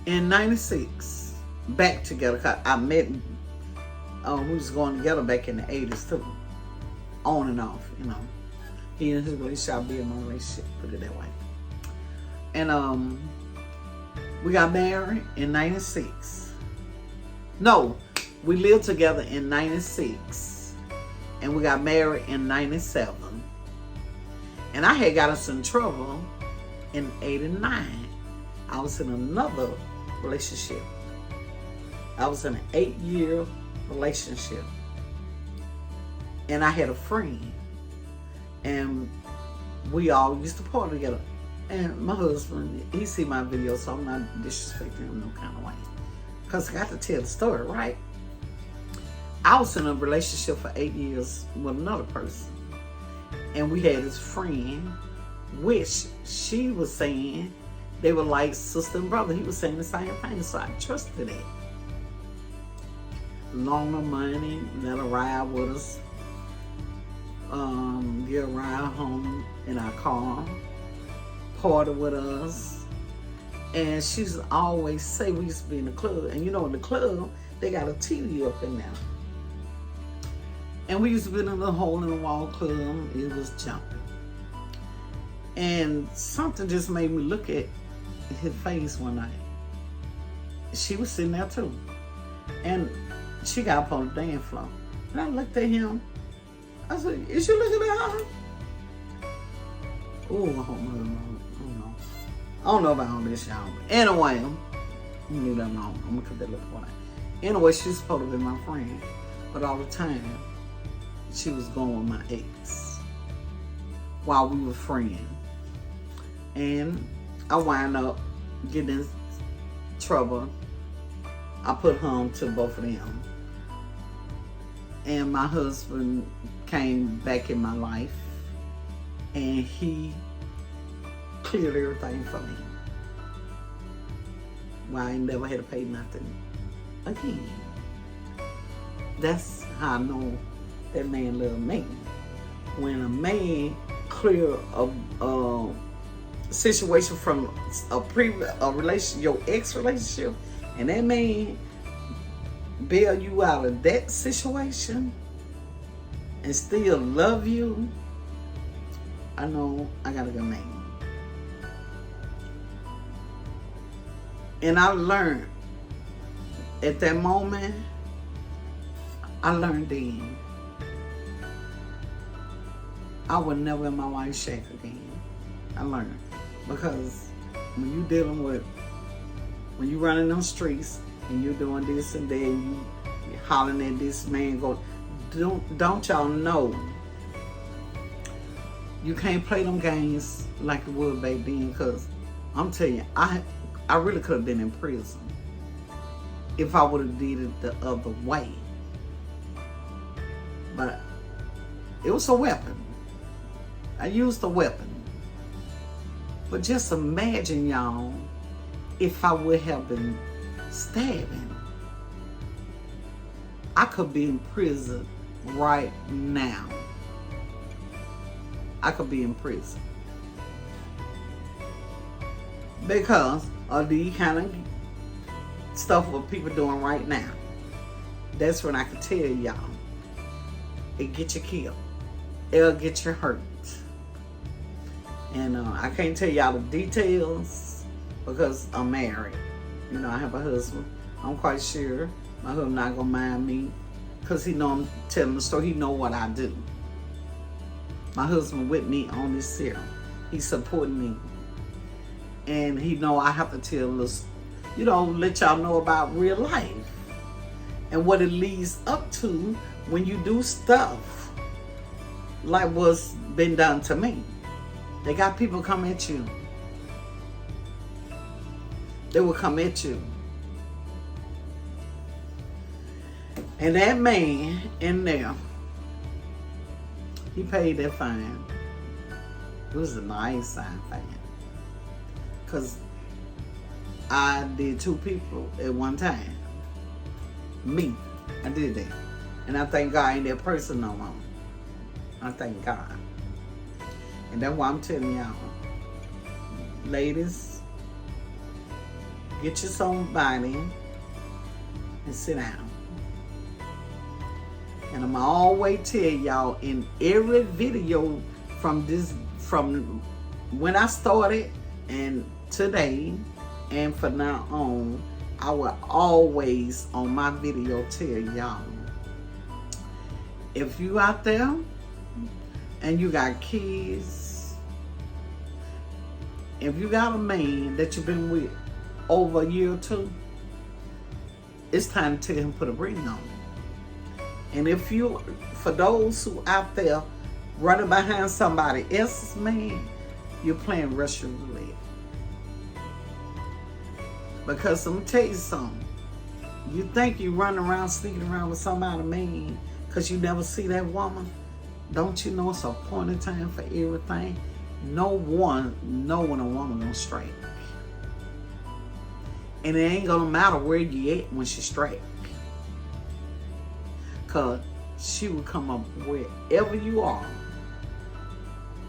in 96, back together, 'cause I met, we was going together back in the 80s too, on and off, you know. He and his relationship, I'll be in my relationship, put it that way. And we got married in 96. No, we lived together in 96, and we got married in 97. And I had got us in trouble in 89. I was in another relationship. I was in an 8-year relationship. And I had a friend. And we all used to party together. And my husband, he see my video, so I'm not disrespecting him no kind of way. Because I got to tell the story, right? I was in a relationship for 8 years with another person. And we had this friend, which she was saying they were like sister and brother. He was saying the same thing, so I trusted it. Loan her money, let her ride with us, get a ride home in our car, party with us. And she's always say, we used to be in the club, and you know in the club they got a TV up in there. And we used to be in a little hole in the wall club. It was jumping. And something just made me look at his face one night. She was sitting there too. And she got up on the dance floor. And I looked at him. I said, is you looking at her? Oh, I don't know. I don't know about all this, y'all. Anyway, you leave that alone. I'm going to cut that little point out. Anyway, she's supposed to be my friend. But all the time, she was going with my ex while we were friends. And I wound up getting in trouble. I put harm to both of them. And my husband came back in my life and he cleared everything for me. Why I never had to pay nothing again. That's how I know that man loved me. When a man clear a situation from a relationship, your ex relationship, and that man bail you out of that situation and still love you, I know I got a good man. And I learned at that moment, I learned then I would never in my life shake again. I learned. Because when you dealing with, when you running them streets and you doing this and that, and you hollering at this man, don't y'all know, you can't play them games like it would back then. Because I'm telling you, I really could have been in prison if I would have did it the other way. But it was a weapon. I used a weapon. But just imagine, y'all, if I would have been stabbing, I could be in prison right now. I could be in prison. Because of the kind of stuff what people doing right now. That's when I can tell y'all, it get you killed. It'll get you hurt. And I can't tell y'all the details because I'm married. You know, I have a husband. I'm quite sure my husband not gonna mind me because he know I'm telling the story. He know what I do. My husband with me on this here. He's supporting me. And he know I have to tell this, you know, let y'all know about real life and what it leads up to when you do stuff like what's been done to me. They got people come at you. They will come at you. And that man in there, he paid that fine. It was an Einstein fan. Because I did 2 people at one time. Me. I did that. And I thank God I ain't that person no more. I thank God. And that's why I'm telling y'all. Ladies, get you somebody and sit down. And I'm always tell y'all in every video from when I started and today and from now on, I will always on my video tell y'all, if you out there and you got kids, if you got a man that you've been with over a year or 2, it's time to tell him put a ring on it. And if you, for those who out there running behind somebody else's man, you're playing Russian roulette. Because I'm gonna tell you something. You think you running around, sneaking around with somebody man because you never see that woman? Don't you know it's a point in time for everything? No one know when a woman gonna strike. And it ain't gonna matter where you at when she strike. Cause she will come up wherever you are.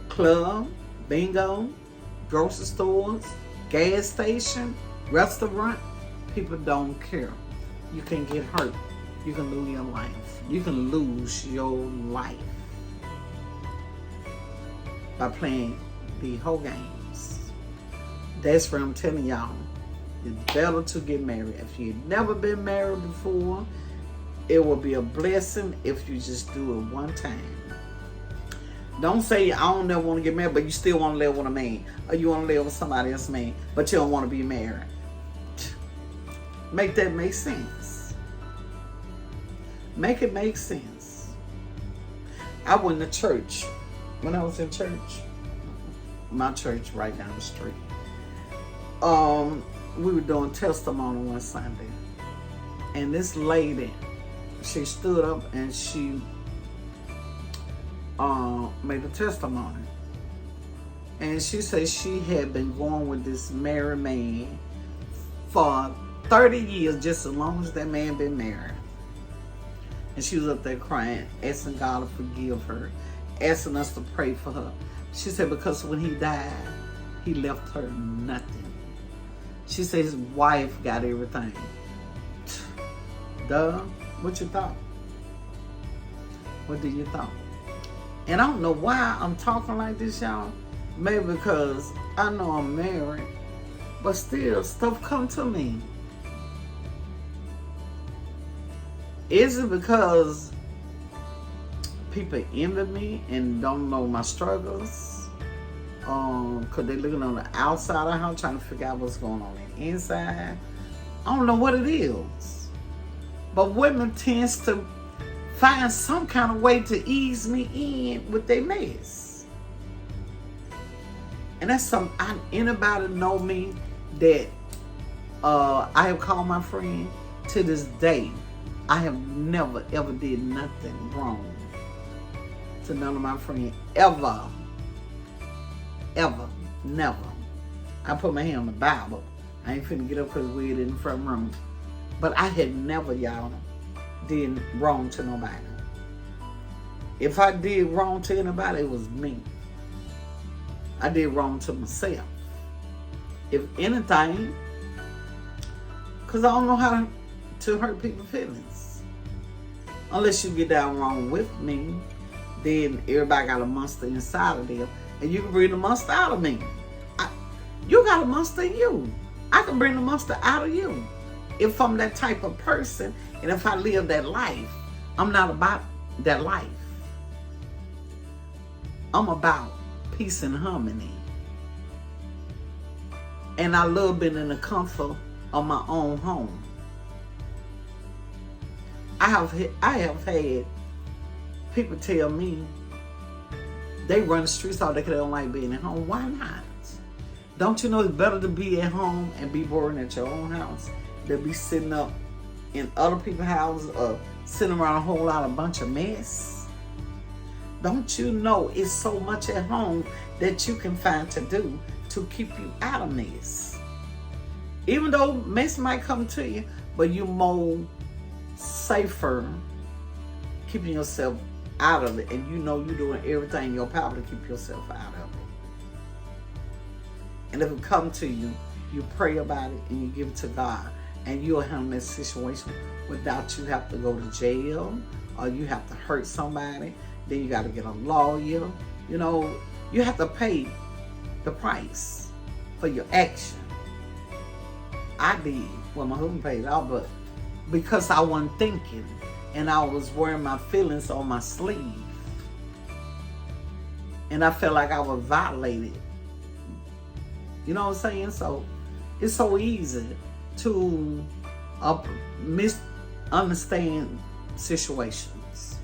Club, bingo, grocery stores, gas station, restaurant. People don't care. You can get hurt. You can lose your life. You can lose your life by playing the whole games. That's where I'm telling y'all, it's better to get married. If you've never been married before, it will be a blessing if you just do it one time. Don't say, I don't never want to get married, but you still want to live with a man. Or you want to live with somebody else's man, but you don't want to be married. Make that make sense. Make it make sense. I went to church. When I was in church, my church right down the street, we were doing testimony one Sunday. And this lady, she stood up and she made a testimony. And she said she had been going with this married man for 30 years, just as long as that man been married. And she was up there crying, asking God to forgive her, asking us to pray for her. She said because when he died, he left her nothing. She said his wife got everything. Duh, what you thought? What did you thought? And I don't know why I'm talking like this, y'all. Maybe because I know I'm married, but still stuff come to me. Is it because people envy me and don't know my struggles? Because they're looking on the outside of the house trying to figure out what's going on in the inside. I don't know what it is. But women tends to find some kind of way to ease me in with their mess. And that's something, anybody know me that I have called my friend to this day. I have never ever did nothing wrong to none of my friends, ever, never. I put my hand on the Bible. I ain't finna get up because we're in the front room. But I had never, y'all, did wrong to nobody. If I did wrong to anybody, it was me. I did wrong to myself. If anything, because I don't know how to hurt people's feelings. Unless you get down wrong with me, then everybody got a monster inside of them, and you can bring the monster out of me. You got a monster in you. I can bring the monster out of you. If I'm that type of person, and if I live that life, I'm not about that life. I'm about peace and harmony. And I love being in the comfort of my own home. I have had people tell me they run the streets all day because they don't like being at home. Why not? Don't you know it's better to be at home and be boring at your own house than be sitting up in other people's houses or sitting around a whole lot of bunch of mess? Don't you know it's so much at home that you can find to do to keep you out of mess? Even though mess might come to you, but you're more safer keeping yourself out of it, and you know you're doing everything in your power to keep yourself out of it. And if it comes to you, you pray about it and you give it to God, and you'll handle that situation without you have to go to jail or you have to hurt somebody. Then you got to get a lawyer. You know, you have to pay the price for your action. I did. Well, my husband paid it out, but because I wasn't thinking and I was wearing my feelings on my sleeve, and I felt like I was violated. You know what I'm saying? So it's so easy to misunderstand situations.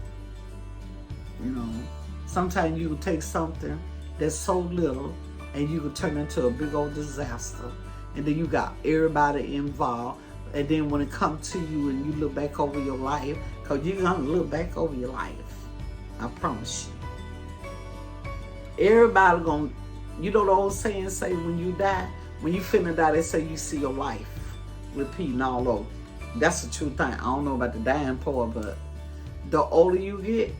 You know, sometimes you can take something that's so little and you can turn it into a big old disaster. And then you got everybody involved. And then when it comes to you and you look back over your life, because you're going to look back over your life. I promise you. Everybody going to, you know the old saying say when you die, when you finna die, they say you see your life repeating all over. That's the true thing. I don't know about the dying part, but the older you get,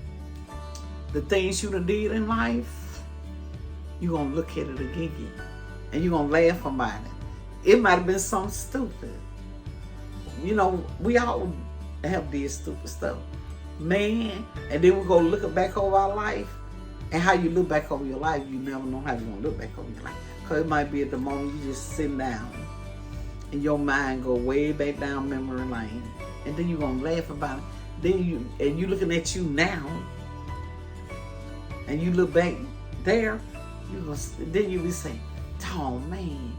the things you done did in life, you're going to look at it again. And you're going to laugh about it. It might have been something stupid. You know, we all have did stupid stuff. Man, and then we go look back over our life. And how you look back over your life, you never know how you're going to look back over your life. Because it might be at the moment you just sitting down and your mind go way back down memory lane. And then you're going to laugh about it. Then you looking at you now. And you look back there. Then you be saying, oh man,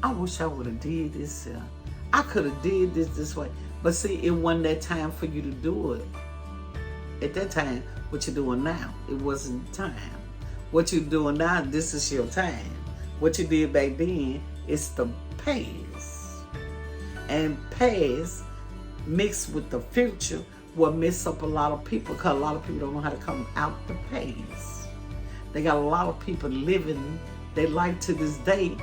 I wish I would have did this. I could have did this way. But see, it wasn't that time for you to do it. At that time, what you're doing now, it wasn't time. What you're doing now, this is your time. What you did back then, it's the past. And past mixed with the future will mess up a lot of people, because a lot of people don't know how to come out the past. They got a lot of people living their life to this day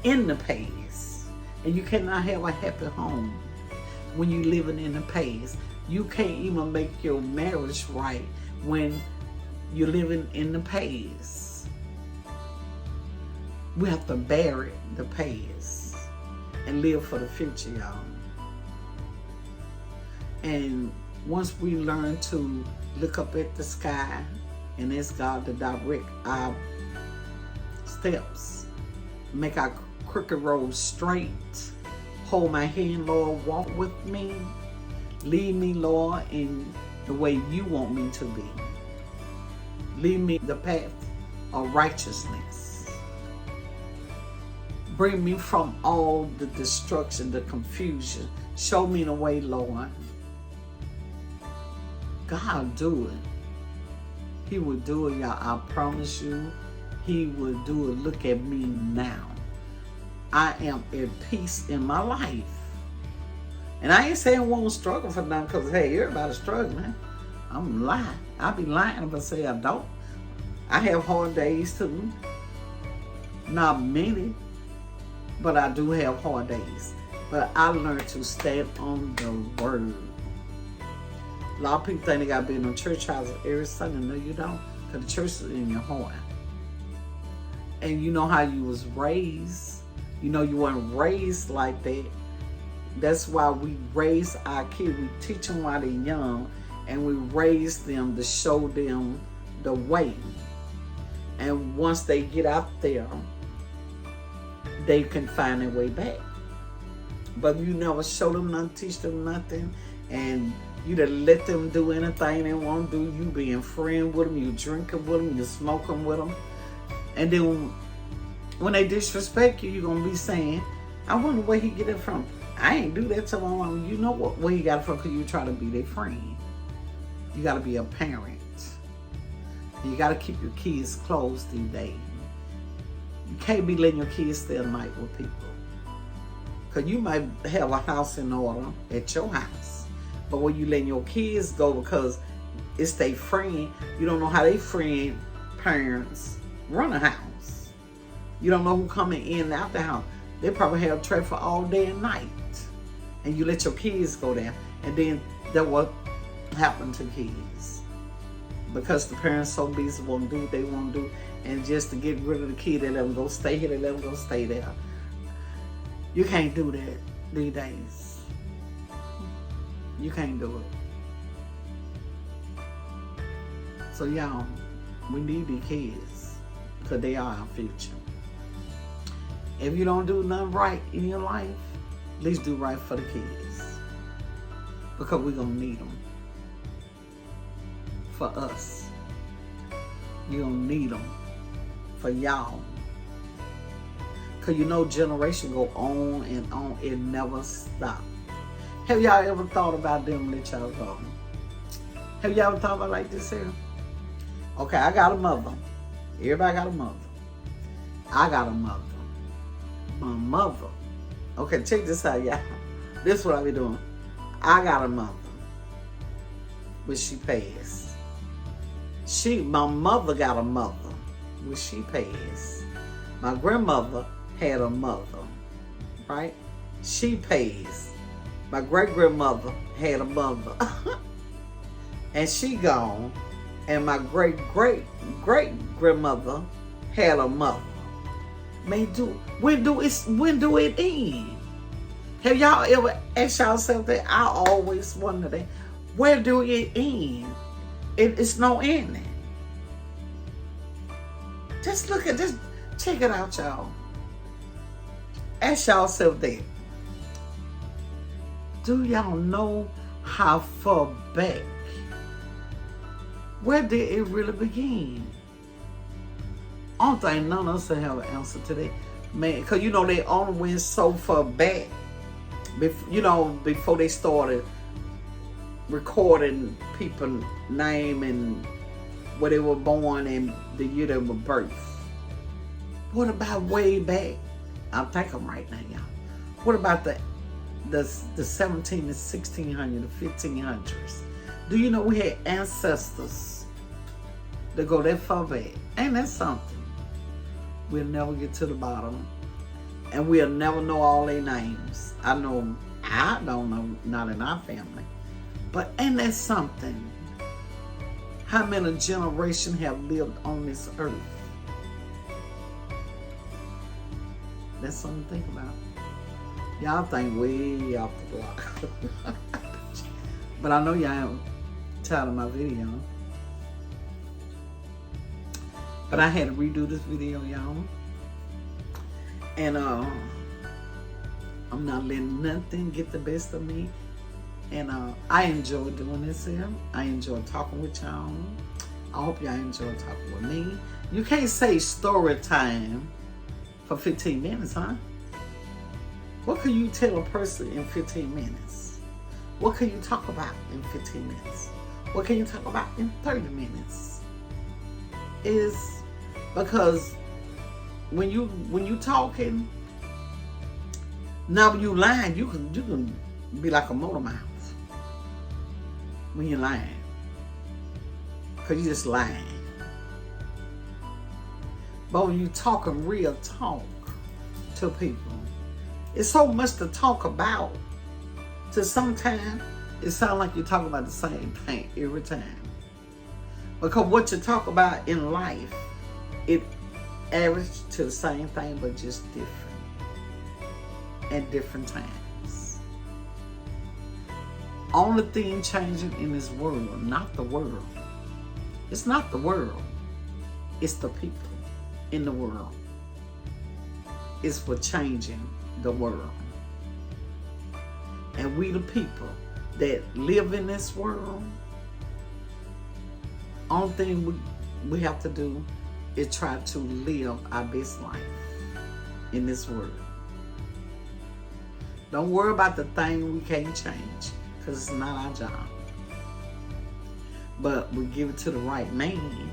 in the past. And you cannot have a happy home when you're living in the past. You can't even make your marriage right when you're living in the past. We have to bury the past and live for the future, y'all. And once we learn to look up at the sky and ask God to direct our steps, make our crooked road straight, hold my hand, Lord, walk with me, lead me, Lord, in the way you want me to be. Lead me the path of righteousness. Bring me from all the destruction, the confusion. Show me the way, Lord. God do it. He will do it, y'all. I promise you, He will do it. Look at me now. I am at peace in my life. And I ain't saying I won't struggle for nothing, because, hey, everybody's struggling. I'm lying. I'd be lying if I say I don't. I have hard days too. Not many, but I do have hard days. But I learned to stand on the word. A lot of people think they got to be in a church house every Sunday. No, you don't. Because the church is in your heart. And you know how you was raised. You know you weren't raised like that. That's why we raise our kids. We teach them while they're young. And we raise them to show them the way. And once they get out there, they can find their way back. But you never show them nothing, teach them nothing, and you just let them do anything they want to do. You being friend with them, you drinking with them, you smoking with them. And then when they disrespect you, you're going to be saying, I wonder where he get it from. I ain't do that to my mom. You know where he got it from, because you try to be their friend. You got to be a parent. You got to keep your kids close these days. You can't be letting your kids stay at night with people. Because you might have a house in order at your house. But when you letting your kids go, because it's their friend. You don't know how they friend parents run a house. You don't know who coming in and out the house. They probably have traffic all day and night. And you let your kids go there. And then that what happened to kids. Because the parents so busy want to do what they want to do. And just to get rid of the kid, they let them go stay here, they let them go stay there. You can't do that these days. You can't do it. So y'all, we need these kids because they are our future. If you don't do nothing right in your life, at least do right for the kids. Because we're going to need them. For us. You're going to need them. For y'all. Because you know generation go on and on. It never stop. Have y'all ever thought about them let y'all go? Have y'all ever thought about like this here? Okay, I got a mother. Everybody got a mother. I got a mother. My mother. Okay, check this out, y'all. This is what I be doing. I got a mother. But she passed. My mother got a mother. When she passed. My grandmother had a mother. Right? She passed. My great-grandmother had a mother. And she gone. And my great-great-great-grandmother had a mother. When do it end? Have y'all ever asked yourself that? I always wonder that. Where do it end? It's no ending. Just look at this. Check it out, y'all. Ask yourself that. Do y'all know how far back? Where did it really begin? I don't think none of us will have an answer to that. Man, because you know they only went so far back. Before they started recording people's name and where they were born and the year they were birthed. What about way back? I think I'm right now, y'all. What about the 17, the 1600, the 1500s? Do you know we had ancestors that go that far back? Ain't that something? We'll never get to the bottom. And we'll never know all their names. I don't know, not in our family. But ain't that something? How many generations have lived on this earth? That's something to think about. Y'all think way off the block. But I know y'all tired of my video. But I had to redo this video, y'all. And I'm not letting nothing get the best of me. And I enjoy doing this here. I enjoy talking with y'all. I hope y'all enjoy talking with me. You can't say story time for 15 minutes, huh? What can you tell a person in 15 minutes? What can you talk about in 15 minutes? What can you talk about in 30 minutes? Is because when you talking, now when you lying, you can be like a motor mouth when you're lying. Because you just lying. But when you talking real talk to people, it's so much to talk about. To sometimes it sounds like you're talking about the same thing every time. Because what you talk about in life, it averages to the same thing, but just different. At different times. Only thing changing in this world, not the world. It's not the world. It's the people in the world. It's for changing the world. And we the people that live in this world, only thing we have to do is try to live our best life in this world. Don't worry about the thing we can't change, because it's not our job. But we give it to the right man.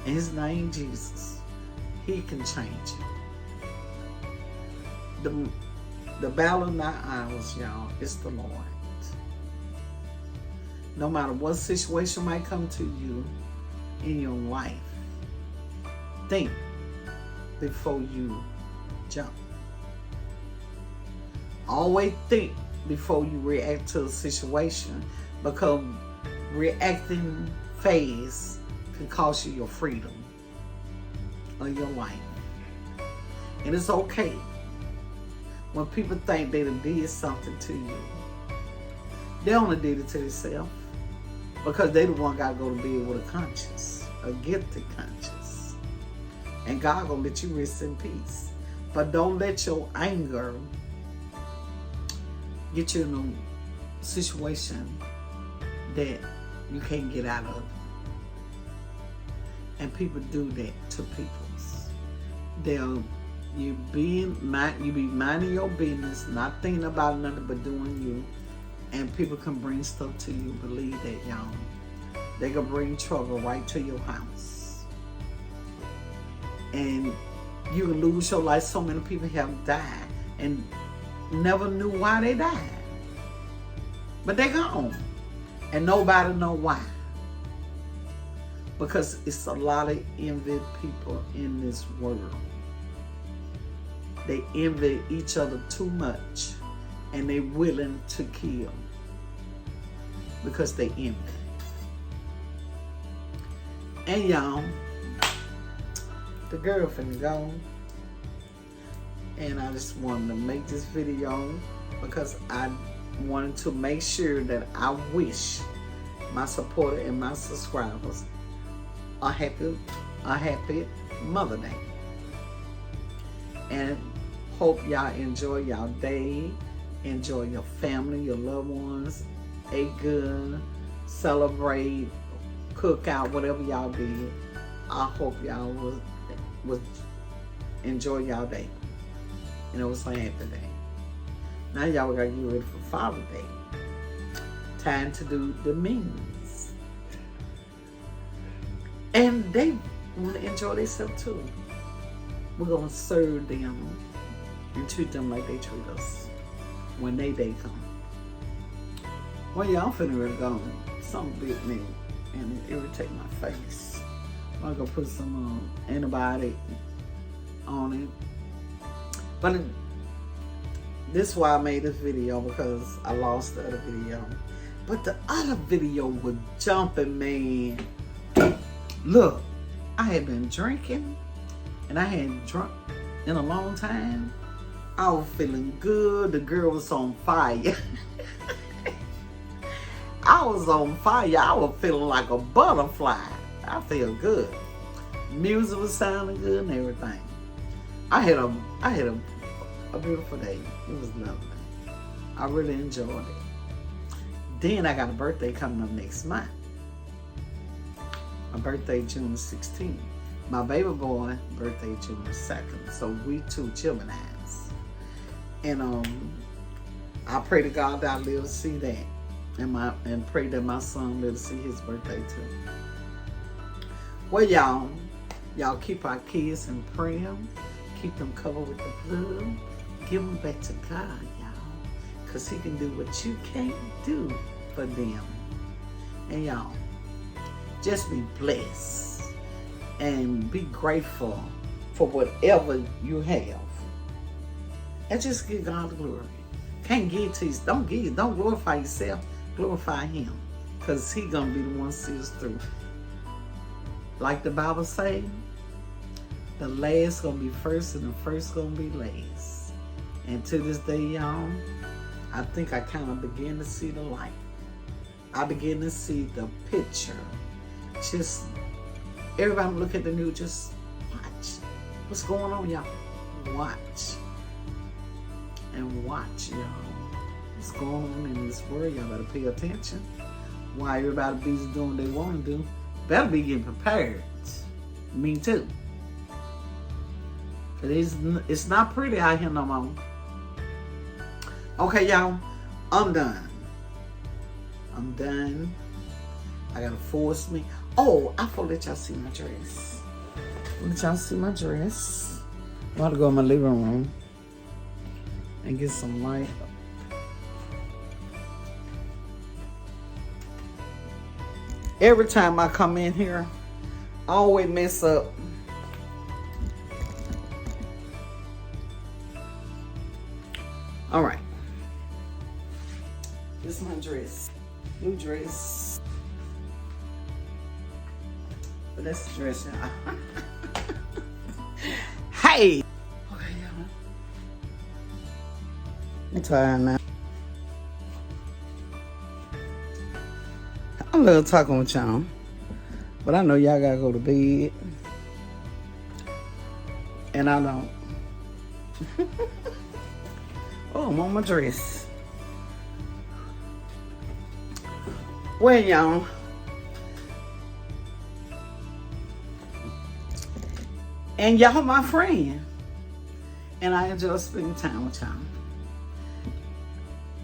And his name Jesus. He can change it. The battle of not ours, y'all, is the Lord. No matter what situation might come to you in your life, think before you jump. Always think before you react to a situation, because reacting phase can cost you your freedom or your life. And it's okay when people think they done did something to you. They only did it to themselves, because they the one got to go to bed with a conscience, a guilty conscience. And God gonna let you rest in peace. But don't let your anger get you in a situation that you can't get out of. And people do that to people. You be minding your business, not thinking about nothing but doing you. And people can bring stuff to you. Believe that, y'all. They can bring trouble right to your house. And you can lose your life. So many people have died and never knew why they died. But they gone. And nobody know why. Because it's a lot of envied people in this world. They envy each other too much. And they willing to kill. Because they envy. And y'all, the girl finna go. And I just wanted to make this video because I wanted to make sure that I wish my supporter and my subscribers a happy Mother Day. And hope y'all enjoy y'all day, enjoy your family, your loved ones, ate good, celebrate, cook out, whatever y'all did. I hope y'all was enjoy y'all day. And it was a happy day. Now y'all gotta get ready for Father's Day. Time to do the means. And they want to enjoy themselves too. We're gonna serve them and treat them like they treat us when they day come. Well, y'all finna really go. Something bit me and it irritate my face. I'm gonna put some antibiotic on it. But this is why I made this video, because I lost the other video. But the other video was jumping, man. Look, I had been drinking and I hadn't drunk in a long time. I was feeling good. The girl was on fire. I was on fire. I was feeling like a butterfly. I feel good. Music was sounding good and everything. I had a beautiful day. It was lovely. I really enjoyed it. Then I got a birthday coming up next month. My birthday June 16th. My baby boy birthday June 2nd. So we two Geminis. And I pray to God that I live to see that. And pray that my son live to see his birthday too. Well, y'all keep our kids in prayer. Keep them covered with the blood. Give them back to God, y'all. Because he can do what you can't do for them. And y'all, just be blessed. And be grateful for whatever you have. And just give God the glory. Can't give to you. Don't glorify yourself. Glorify him. Because he going to be the one to see us through. Like the Bible say, the last going to be first and the first going to be last. And to this day, y'all, I think I kind of begin to see the light. I begin to see the picture. Just, everybody look at the news, just watch. What's going on, y'all? Watch. And watch, y'all. What's going on in this world? Y'all better pay attention. Why everybody be doing what they want to do. Better be getting prepared. Me too. Cause it's not pretty out here no more. Okay, y'all. I'm done. I gotta force me. Oh, I forgot to let y'all see my dress. Let y'all see my dress. I'm about to go in my living room and get some light. Every time I come in here, I always mess up. All right. This is my dress. New dress. But that's the dress, y'all. Hey! Okay, y'all. I'm tired now. I love talking with y'all. But I know y'all gotta go to bed. And I don't. Oh, I'm on my dress. Well, y'all. And y'all my friend. And I enjoy spending time with y'all.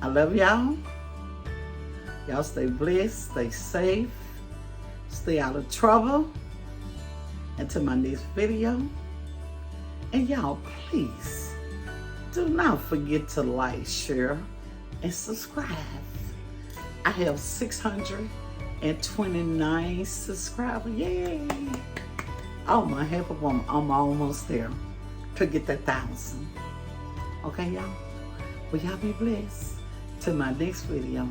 I love y'all. Y'all stay blessed, stay safe, stay out of trouble. Until my next video. And y'all, please, do not forget to like, share, and subscribe. I have 629 subscribers. Yay! Oh my heck, I'm almost there to get that 1,000. Okay, y'all? Well, y'all be blessed. Till my next video.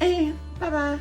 And bye-bye.